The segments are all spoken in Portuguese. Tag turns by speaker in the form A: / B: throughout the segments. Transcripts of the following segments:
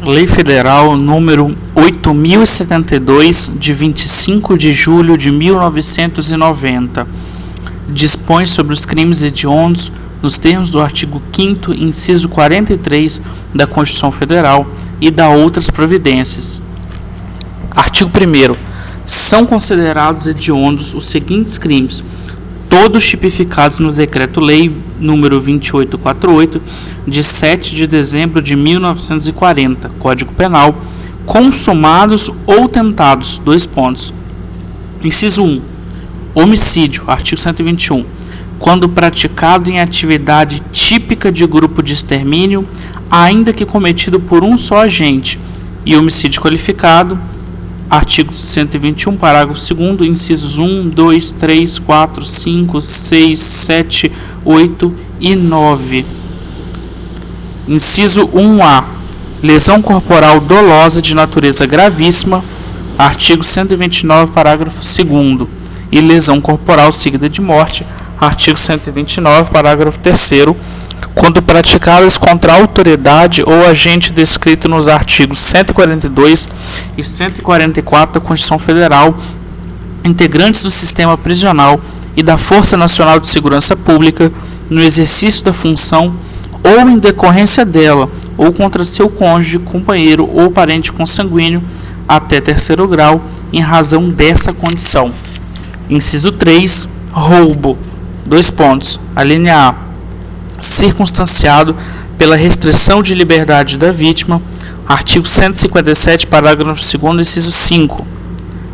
A: Lei Federal número 8.072, de 25 de julho de 1990, dispõe sobre os crimes hediondos nos termos do artigo 5º, inciso 43 da Constituição Federal e dá outras providências. Artigo 1º. São considerados hediondos os seguintes crimes, todos tipificados no Decreto-Lei número 2848, de 7 de dezembro de 1940, Código Penal, consumados ou tentados, Inciso 1. Homicídio, artigo 121, quando praticado em atividade típica de grupo de extermínio, ainda que cometido por um só agente, e homicídio qualificado, artigo 121, parágrafo 2º, incisos 1, 2, 3, 4, 5, 6, 7, 8 e 9. Inciso 1A. Lesão corporal dolosa de natureza gravíssima, artigo 129, parágrafo 2º, e lesão corporal seguida de morte, artigo 129, parágrafo 3º, quando praticadas contra a autoridade ou agente descrito nos artigos 142 e 144 da Constituição Federal, integrantes do sistema prisional e da Força Nacional de Segurança Pública, no exercício da função ou em decorrência dela, ou contra seu cônjuge, companheiro ou parente consanguíneo, até terceiro grau, em razão dessa condição. Inciso 3. Roubo. Alínea A. Circunstanciado pela restrição de liberdade da vítima, artigo 157, parágrafo 2º, inciso 5.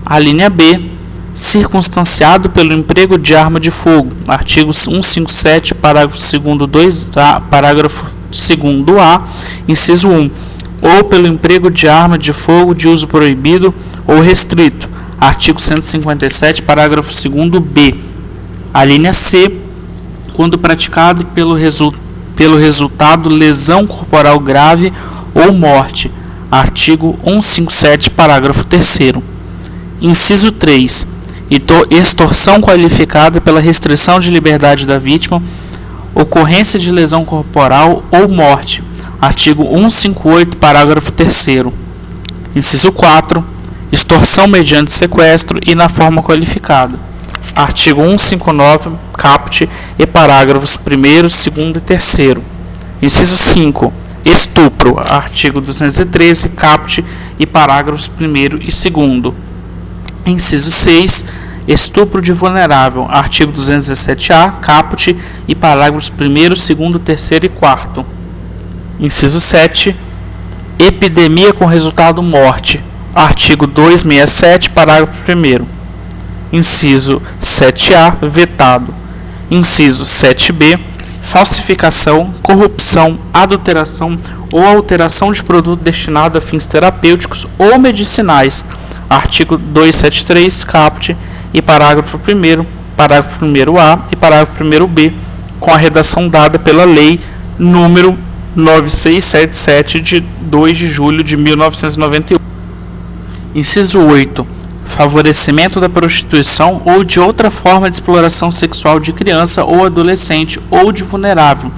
A: Alínea B. Circunstanciado pelo emprego de arma de fogo, artigo 157, parágrafo 2º, 2A, parágrafo 2º-A, inciso 1, ou pelo emprego de arma de fogo de uso proibido ou restrito, artigo 157, parágrafo 2º-B. Alínea C. Quando praticado pelo resultado lesão corporal grave ou morte, artigo 157, parágrafo 3º. Inciso 3. Extorsão qualificada pela restrição de liberdade da vítima, ocorrência de lesão corporal ou morte, artigo 158, parágrafo 3º. Inciso 4. Extorsão mediante sequestro e na forma qualificada, artigo 159, caput e parágrafos 1º, 2º e 3º. Inciso 5. Estupro, artigo 213, caput e parágrafos 1º e 2º. Inciso 6. Estupro de vulnerável, artigo 217-A, caput e parágrafos 1º, 2º, 3º e 4º. Inciso 7. Epidemia com resultado morte, artigo 267, parágrafo 1º. Inciso 7A, vetado. Inciso 7B, falsificação, corrupção, adulteração ou alteração de produto destinado a fins terapêuticos ou medicinais, artigo 273, caput e parágrafo 1º, parágrafo 1º-A e parágrafo 1º-B, com a redação dada pela Lei número 9677, de 2 de julho de 1991. Inciso 8. Favorecimento da prostituição ou de outra forma de exploração sexual de criança ou adolescente ou de vulnerável,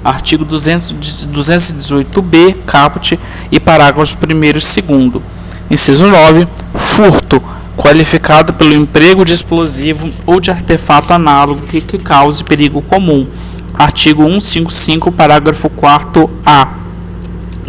A: artigo 218-B, caput e parágrafos 1º e 2º. Inciso 9. Furto, qualificado pelo emprego de explosivo ou de artefato análogo que cause perigo comum, artigo 155, parágrafo 4º-A.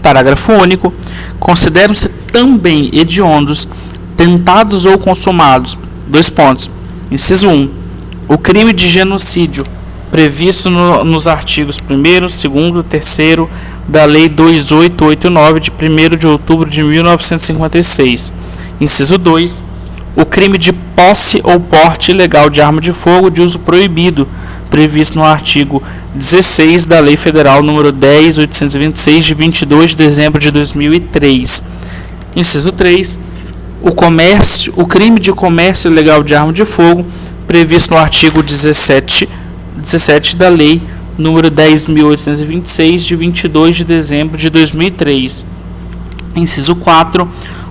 A: Parágrafo único. Consideram-se também hediondos, tentados ou consumados, Inciso 1. O crime de genocídio, previsto nos artigos 1º, 2º e 3º da Lei 2889, de 1º de outubro de 1956. Inciso 2. O crime de posse ou porte ilegal de arma de fogo de uso proibido, previsto no artigo 16 da Lei Federal número 10.826, de 22 de dezembro de 2003. Inciso 3. O crime de comércio ilegal de arma de fogo, previsto no artigo 17 da Lei número 10.826, de 22 de dezembro de 2003. Inciso 4.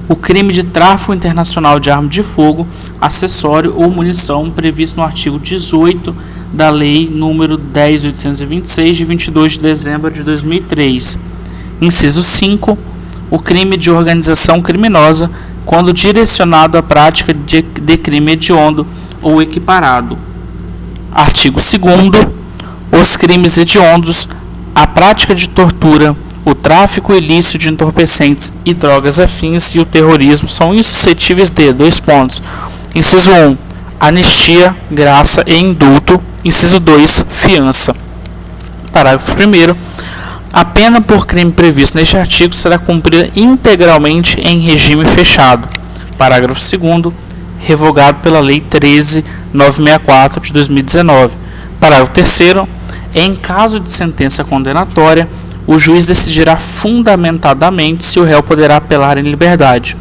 A: O crime de tráfico internacional de arma de fogo, acessório ou munição, previsto no artigo 18 da Lei número 10.826, de 22 de dezembro de 2003. Inciso 5. o crime de organização criminosa quando direcionado à prática de crime hediondo ou equiparado. Artigo 2º. Os crimes hediondos, a prática de tortura, o tráfico ilícito de entorpecentes e drogas afins e o terrorismo são insuscetíveis de: inciso 1, anistia, graça e indulto. Inciso 2, fiança. Parágrafo 1º. A pena por crime previsto neste artigo será cumprida integralmente em regime fechado. Parágrafo 2º. Revogado pela Lei 13.964 de 2019. Parágrafo 3º. Em caso de sentença condenatória, o juiz decidirá fundamentadamente se o réu poderá apelar em liberdade.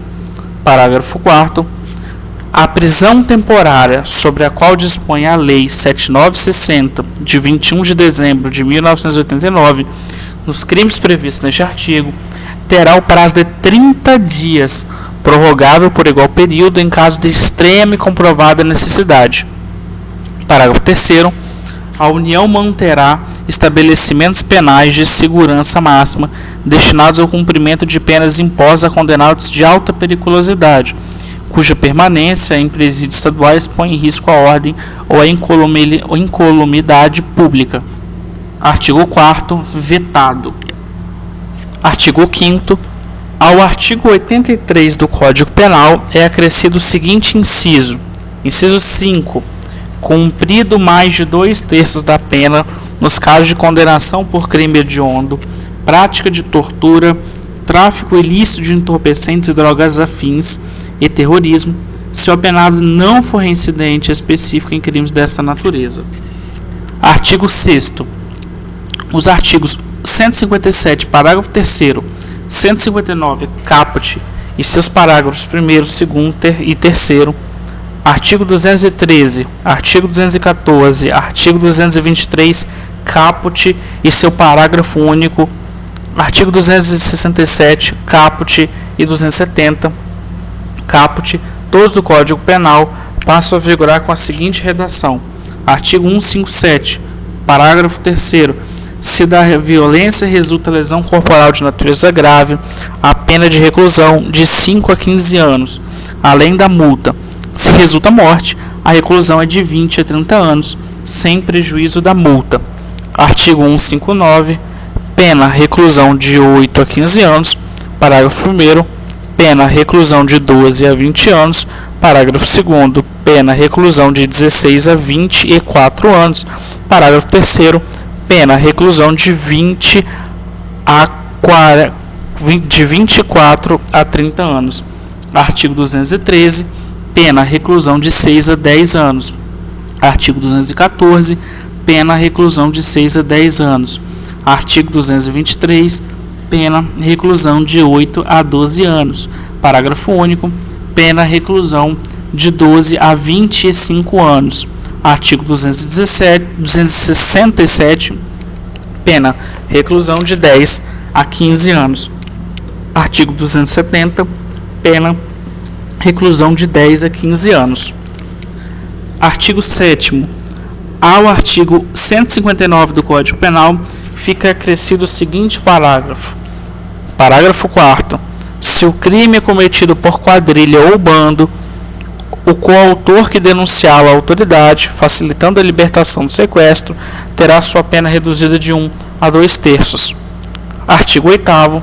A: Parágrafo 4º. A prisão temporária sobre a qual dispõe a Lei 7.960, de 21 de dezembro de 1989, nos crimes previstos neste artigo, terá o prazo de 30 dias, prorrogável por igual período em caso de extrema e comprovada necessidade. Parágrafo 3º. A União manterá estabelecimentos penais de segurança máxima destinados ao cumprimento de penas impostas a condenados de alta periculosidade, cuja permanência em presídios estaduais põe em risco a ordem ou a incolumidade pública. Artigo 4º, vetado. Artigo 5º. Ao artigo 83 do Código Penal é acrescido o seguinte inciso. Inciso 5. Cumprido mais de 2/3 da pena nos casos de condenação por crime hediondo, prática de tortura, tráfico ilícito de entorpecentes e drogas afins e terrorismo, se o penado não for reincidente específico em crimes dessa natureza. Artigo 6º. Os artigos 157, parágrafo 3º, 159, caput e seus parágrafos 1º, 2º e 3º, artigo 213, artigo 214, artigo 223, caput e seu parágrafo único, artigo 267, caput e 270, caput, todos do Código Penal, passam a vigorar com a seguinte redação: artigo 157, parágrafo 3º, se da violência resulta lesão corporal de natureza grave, a pena de reclusão de 5 a 15 anos, além da multa. Se resulta morte, a reclusão é de 20 a 30 anos, sem prejuízo da multa. Artigo 159, pena reclusão de 8 a 15 anos, parágrafo 1º, pena reclusão de 12 a 20 anos, parágrafo 2º, pena reclusão de 16 a 24 anos, parágrafo 3º, pena reclusão de 24 a 30 anos. Artigo 213, pena reclusão de 6 a 10 anos. Artigo 214, pena reclusão de 6 a 10 anos. Artigo 223, pena reclusão de 8 a 12 anos. Parágrafo único, pena reclusão de 12 a 25 anos. Artigo 267, pena reclusão de 10 a 15 anos. Artigo 270, pena reclusão de 10 a 15 anos. Artigo 7º. Ao artigo 159 do Código Penal fica acrescido o seguinte parágrafo. Parágrafo 4º. Se o crime é cometido por quadrilha ou bando, o coautor que denunciá-lo à autoridade, facilitando a libertação do sequestro, terá sua pena reduzida de 1 a 2/3. Artigo 8º.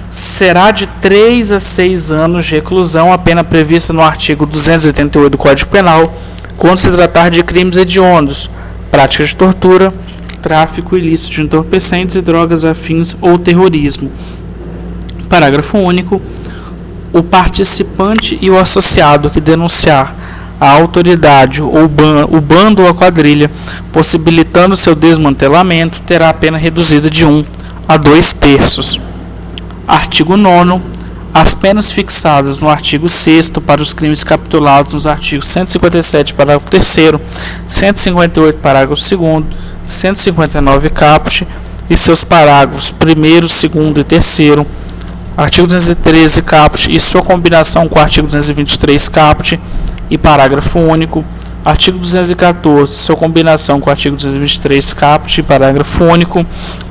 A: Será de 3 a 6 anos de reclusão a pena prevista no artigo 288 do Código Penal, quando se tratar de crimes hediondos, prática de tortura, tráfico ilícito de entorpecentes e drogas afins ou terrorismo. Parágrafo único. O participante e o associado que denunciar a autoridade ou o bando ou a quadrilha, possibilitando seu desmantelamento, terá a pena reduzida de 1 a 2/3. Artigo 9º. As penas fixadas no artigo 6º para os crimes capitulados nos artigos 157, parágrafo 3º, 158, parágrafo 2º, 159, caput e seus parágrafos 1º, 2º e 3º, artigo 213, caput e sua combinação com o artigo 223, caput e parágrafo único, artigo 214, sua combinação com o artigo 223, caput e parágrafo único,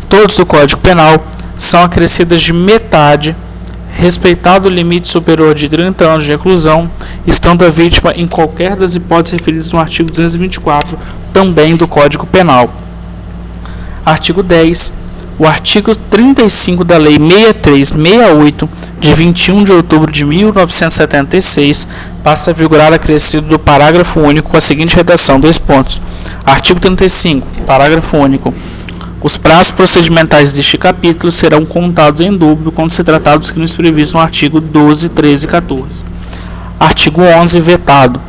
A: todos do Código Penal são acrescidas de metade respeitado o limite superior de 30 anos de reclusão, estando a vítima em qualquer das hipóteses referidas no artigo 224, também do Código Penal. Artigo 10. O artigo 35 da Lei 6368, de 21 de outubro de 1976, passa a vigorar acrescido do parágrafo único com a seguinte redação: Artigo 35, parágrafo único. Os prazos procedimentais deste capítulo serão contados em dobro quando se tratar dos crimes previstos no artigo 12, 13 e 14. Artigo 11, vetado.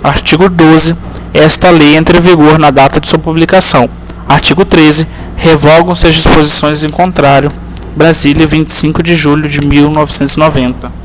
A: Artigo 12. Esta lei entra em vigor na data de sua publicação. Artigo 13. Revogam-se as disposições em contrário. Brasília, 25 de julho de 1990.